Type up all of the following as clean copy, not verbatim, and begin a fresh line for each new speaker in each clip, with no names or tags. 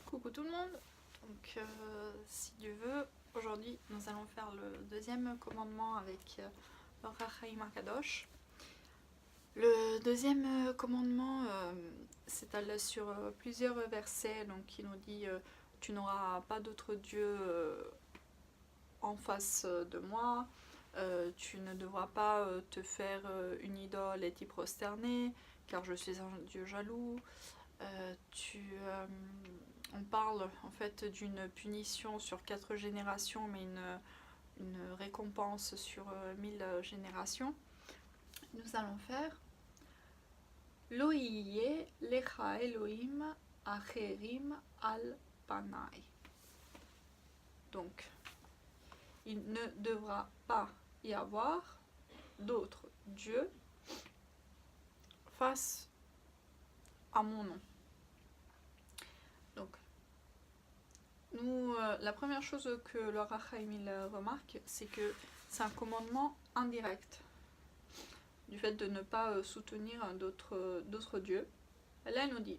Coucou tout le monde, donc si Dieu veut, aujourd'hui nous allons faire le deuxième commandement avec le Rachaim Akadosh. Le deuxième commandement s'étale sur plusieurs versets, donc il nous dit tu n'auras pas d'autre Dieu en face de moi, tu ne devras pas te faire une idole et t'y prosterner, car je suis un Dieu jaloux. On parle en fait d'une punition sur 4 générations, mais une récompense sur 1000 générations. Nous allons faire Lo yeh lecha Elohim acherim al panai. Donc, il ne devra pas y avoir d'autres dieux face à mon nom. Donc, la première chose que le Rachaim remarque, c'est que c'est un commandement indirect, du fait de ne pas soutenir d'autres dieux. Et là, elle nous dit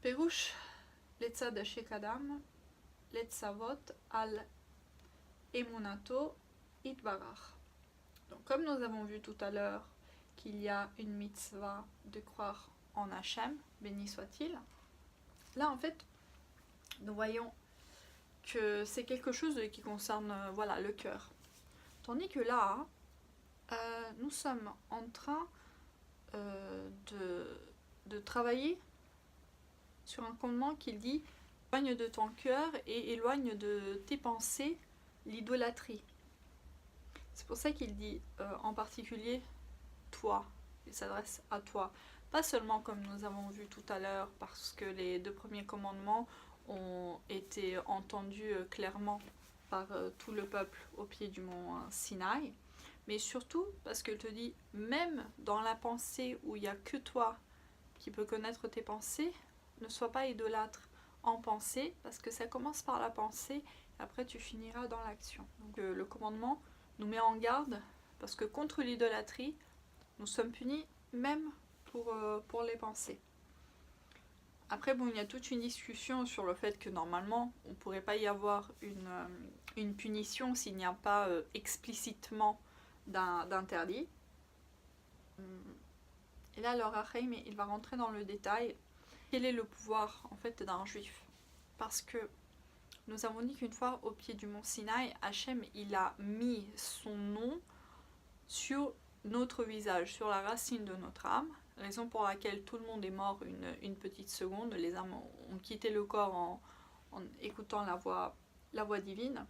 Perush letzad shekadam letzavot al emunato itbarach. Donc, comme nous avons vu tout à l'heure qu'il y a une mitzvah de croire en Hachem, béni soit-il, là en fait, nous voyons que c'est quelque chose qui concerne voilà, le cœur. Tandis que là, nous sommes en train de travailler sur un commandement qui dit éloigne de ton cœur et éloigne de tes pensées l'idolâtrie. C'est pour ça qu'il dit en particulier toi, il s'adresse à toi. Pas seulement comme nous avons vu tout à l'heure, parce que les 2 premiers commandements ont été entendus clairement par tout le peuple au pied du mont Sinaï, mais surtout parce qu'il te dit, même dans la pensée où il n'y a que toi qui peux connaître tes pensées, ne sois pas idolâtre en pensée, parce que ça commence par la pensée, et après tu finiras dans l'action. Donc le commandement nous met en garde, parce que contre l'idolâtrie, nous sommes punis même pour les pensées. Après, bon, il y a toute une discussion sur le fait que normalement, on ne pourrait pas y avoir une punition s'il n'y a pas explicitement d'interdit. Et là, le Rachaim, il va rentrer dans le détail. Quel est le pouvoir en fait d'un juif? Parce que nous avons dit qu'une fois au pied du mont Sinaï, Hachem, il a mis son nom sur notre visage, sur la racine de notre âme, raison pour laquelle tout le monde est mort une petite seconde, les âmes ont quitté le corps en écoutant la voix divine.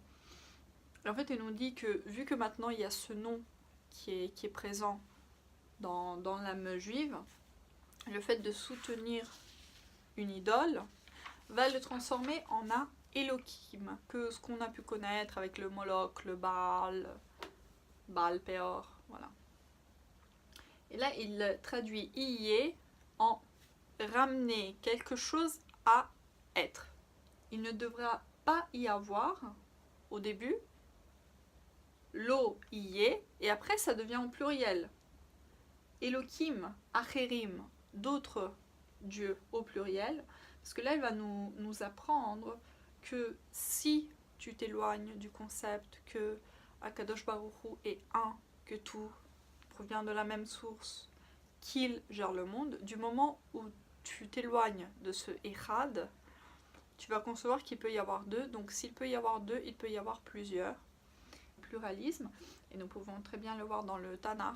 Et en fait, elle nous dit que vu que maintenant il y a ce nom qui est présent dans l'âme juive, le fait de soutenir une idole va le transformer en un Elohim, que ce qu'on a pu connaître avec le Moloch, le Baal Peor, voilà. Et là, il traduit Iyé en ramener quelque chose à être. Il ne devra pas y avoir, au début, Lo Iyé, et après ça devient en pluriel. Elohim, Acherim, d'autres dieux au pluriel, parce que là, il va nous apprendre que si tu t'éloignes du concept que Akadosh Baruch Hu est un, que tout provient de la même source, qu'il gère le monde, du moment où tu t'éloignes de ce Echad, tu vas concevoir qu'il peut y avoir deux, donc s'il peut y avoir deux, il peut y avoir plusieurs. Pluralisme, et nous pouvons très bien le voir dans le Tanakh,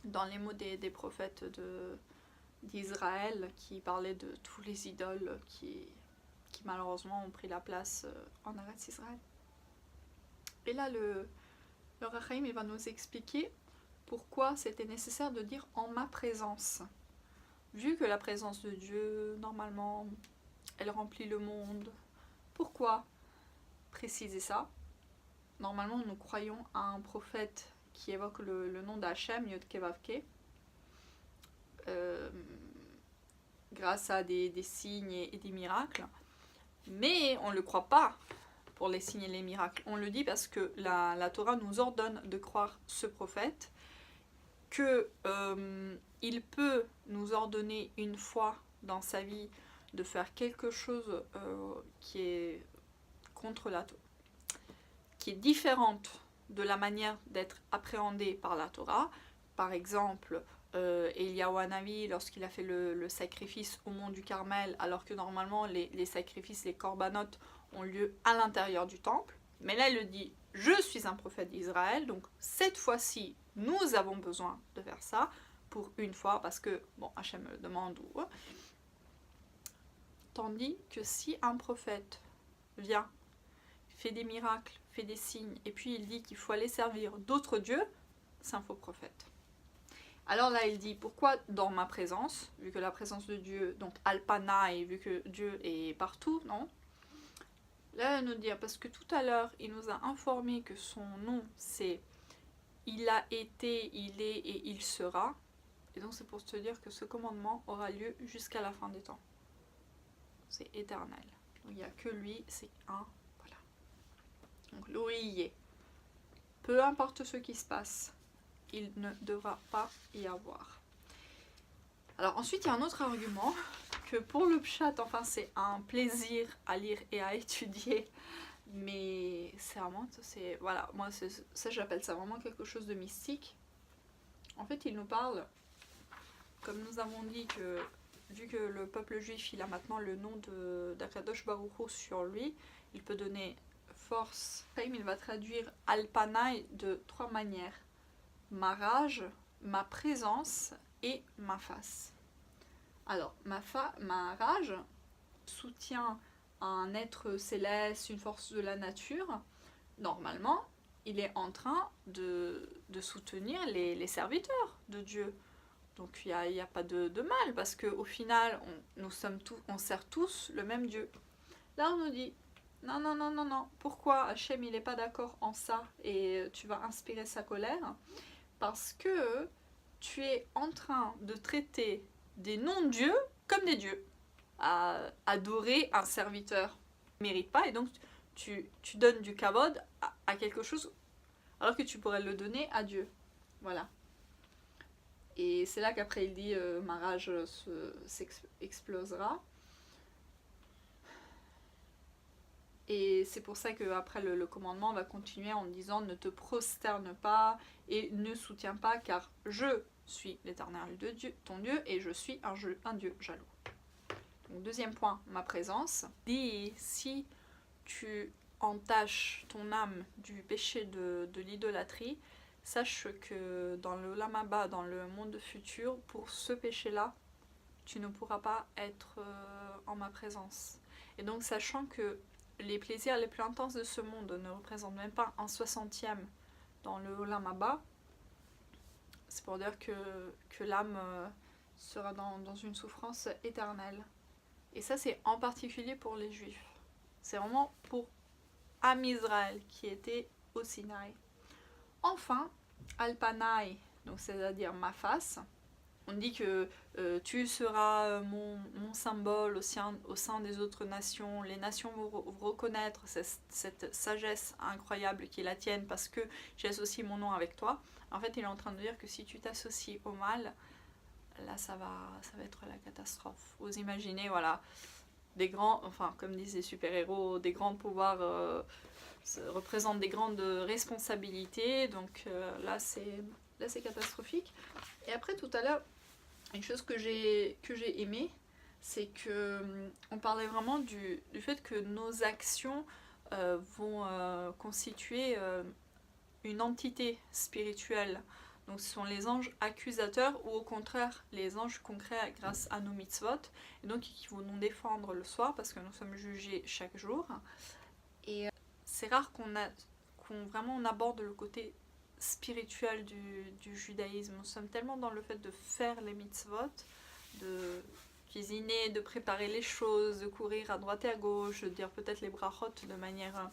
dans les mots des prophètes d'Israël qui parlaient de tous les idoles qui malheureusement ont pris la place en Eretz Israël. Et là, le Rachaim va nous expliquer pourquoi c'était nécessaire de dire en ma présence. Vu que la présence de Dieu, normalement, elle remplit le monde, pourquoi préciser ça? Normalement, nous croyons à un prophète qui évoque le nom d'Hachem, Yod-Keh-Vav-Keh, grâce à des signes et des miracles, mais on ne le croit pas pour les signes et les miracles. On le dit parce que la Torah nous ordonne de croire ce prophète, qu'il peut nous ordonner une fois dans sa vie de faire quelque chose qui est contre la Torah, qui est différente de la manière d'être appréhendée par la Torah. Par exemple, Eliyahu Hanavi, lorsqu'il a fait le sacrifice au mont du Carmel, alors que normalement les sacrifices, les corbanotes, ont lieu à l'intérieur du temple. Mais là, il le dit, je suis un prophète d'Israël, donc cette fois-ci, nous avons besoin de faire ça, pour une fois, parce que, bon, Hachem me demande où. Tandis que si un prophète vient, fait des miracles, fait des signes, et puis il dit qu'il faut aller servir d'autres dieux, c'est un faux prophète. Alors là, il dit, pourquoi dans ma présence, vu que la présence de Dieu, donc Alpana, et vu que Dieu est partout, non? Là, il va nous dire, parce que tout à l'heure, il nous a informé que son nom, c'est il a été, il est et il sera. Et donc c'est pour te dire que ce commandement aura lieu jusqu'à la fin des temps. C'est éternel. Donc il n'y a que lui, c'est un. Voilà. Donc l'eau y est. Peu importe ce qui se passe, il ne devra pas y avoir. Alors ensuite, il y a un autre argument, que pour le pshat, enfin c'est un plaisir à lire et à étudier, mais c'est vraiment, voilà, moi ça j'appelle ça vraiment quelque chose de mystique. En fait, il nous parle, comme nous avons dit, que vu que le peuple juif, il a maintenant le nom d'Akadosh Baruch Hu sur lui, il peut donner force. Il va traduire Alpanaï de 3 manières. Ma rage, ma présence et ma face. Alors, ma rage soutient un être céleste, une force de la nature. Normalement, il est en train de soutenir les serviteurs de Dieu. Donc il n'y a pas de mal, parce qu'au final, on sert tous le même Dieu. Là, on nous dit, non, non, non, non, non. Pourquoi Hachem, il n'est pas d'accord en ça et tu vas inspirer sa colère? Parce que tu es en train de traiter des non-dieux comme des dieux. À adorer un serviteur ne mérite pas, et donc tu donnes du kavod à quelque chose alors que tu pourrais le donner à Dieu. Voilà. Et c'est là qu'après il dit ma rage explosera. Et c'est pour ça qu'après le commandement va continuer en disant ne te prosterne pas et ne soutiens pas, car je suis l'Éternel de Dieu, ton Dieu, et je suis un Dieu jaloux. Donc deuxième point, ma présence. Dis si tu entaches ton âme du péché de l'idolâtrie, sache que dans le Olam Haba, dans le monde futur, pour ce péché-là, tu ne pourras pas être en ma présence. Et donc sachant que les plaisirs les plus intenses de ce monde ne représentent même pas un 60e dans le Olam Haba, c'est pour dire que l'âme sera dans une souffrance éternelle. Et ça, c'est en particulier pour les Juifs. C'est vraiment pour Am Israël qui était au Sinaï. Enfin, Alpanaï, donc c'est-à-dire ma face. On dit que tu seras mon symbole au sein des autres nations. Les nations vont reconnaître cette sagesse incroyable qui est la tienne parce que j'associe mon nom avec toi. En fait, il est en train de dire que si tu t'associes au mal, là ça va être la catastrophe. Vous imaginez, voilà, des grands, enfin comme disent les super-héros, des grands pouvoirs représentent des grandes responsabilités. Donc là c'est catastrophique. Et après tout à l'heure, une chose que j'ai aimé, c'est que on parlait vraiment du fait que nos actions vont constituer une entité spirituelle. Donc ce sont les anges accusateurs ou au contraire les anges concrets grâce à nos mitzvot, et donc qui vont nous défendre le soir parce que nous sommes jugés chaque jour. Et c'est rare qu'on vraiment on aborde le côté spirituel du judaïsme. Nous sommes tellement dans le fait de faire les mitzvot, de cuisiner, de préparer les choses, de courir à droite et à gauche, de dire peut-être les brachot de manière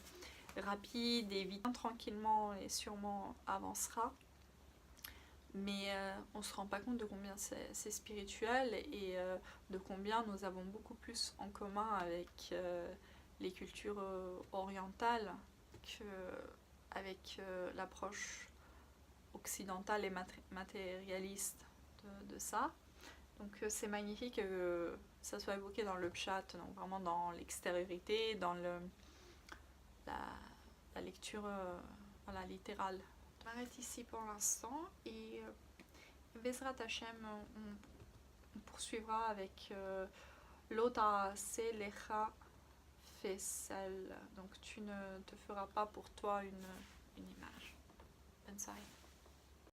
rapide et vite, tranquillement et sûrement avancera. Mais on ne se rend pas compte de combien c'est spirituel et de combien nous avons beaucoup plus en commun avec les cultures orientales qu'avec l'approche occidentale et matérialiste de ça. Donc c'est magnifique que ça soit évoqué dans le pshat, donc vraiment dans l'extériorité, dans la lecture voilà, littérale. On m'arrête ici pour l'instant et Bezrat Hashem, on poursuivra avec L'Ota Selecha Fessel. Donc tu ne te feras pas pour toi une image. Bonne soirée.